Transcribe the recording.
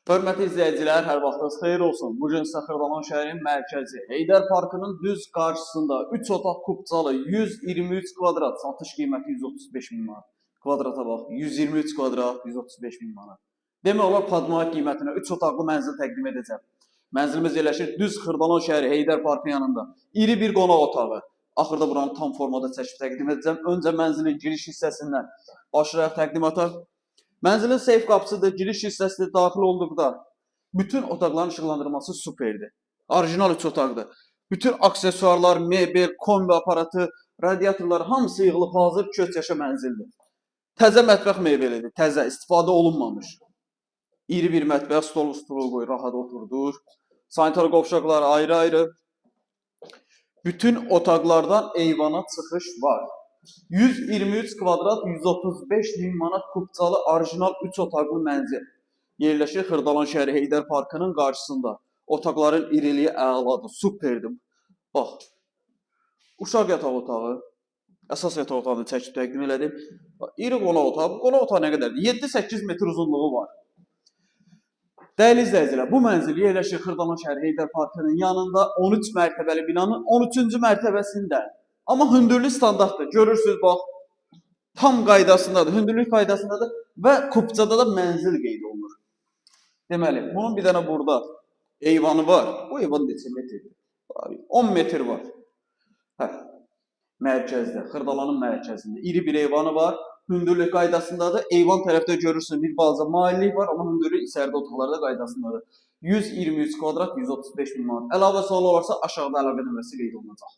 Hörmətli izləyicilər, hər vaxtınız xeyir olsun. Bugün sizə Xırdalan şəhərinin mərkəzi Heydər Parkının düz qarşısında 3 otaq kubcalı 123 kvadrat, satış qiyməti 135 min manat. Kvadrata bax, 123 kvadrat, 135 min manat. Demək olar padmanat qiymətinə 3 otaqlı mənzil təqdim edəcəm. Mənzilimiz yerləşir düz Xırdalan şəhəri Heydər Parkının yanında. İri bir qonaq otağı. Axırda buranı tam formada çəkib təqdim edəcəm. Öncə mənzilin giriş hissəsindən başlayaq təqdimata. Mənzilin seyf qapısıdır, giriş hissəsidir, daxil olduqda bütün otaqların işıqlandırması superdir. Orijinal 3 otaqdır. Bütün aksesuarlar, mebel, kombi aparatı, radiatorlar hamısı yığılıb hazır 2 yaşa mənzildir. Təzə mətbəx mebelidir, təzə, istifadə olunmamış. İri bir mətbəx, stol qoyur, rahat oturdur. Sanitar qovşaqlar ayrı-ayrı. Bütün otaqlardan eyvana çıxış var. 123 kvadrat, 135 min manat kubcalı orijinal 3 otaqlı mənzil. Yerləşir Xırdalan şəhəri Heydər Parkının qarşısında. Otaqların iriliyi əladır, superdir. Bax, uşaq yataq otağı, əsas yataq otağını çəkib təqdim elədim. İri qonaq otağı, qonaq otağı nə qədərdir? 7-8 metr uzunluğu var. Dəyərli izləyicilər, bu mənzil yerləşir Xırdalan şəhəri Heydər Parkının yanında 13 mərtəbəli binanın 13-cü mərtəbəsində. Amma hündürlük standartdır. Görürsünüz, bax, tam qaydasındadır, hündürlük qaydasındadır və kubcada da mənzil qeyd olunur. Deməli, bunun bir dənə burada eyvanı var. Bu eyvan neçə metrdir? 10 metr var. Hə, mərkəzdə, Xırdalanın mərkəzində iri bir eyvanı var. Hündürlük qaydasındadır. Eyvan tərəfdə görürsünüz, bir balaca maillik var, amma hündürlük içəridə otaqlarda qaydasındadır. 123 kvadrat, 135 min manat. Əlavə sual olarsa aşağıda əlaqə nömrəsi qeyd olunacaq.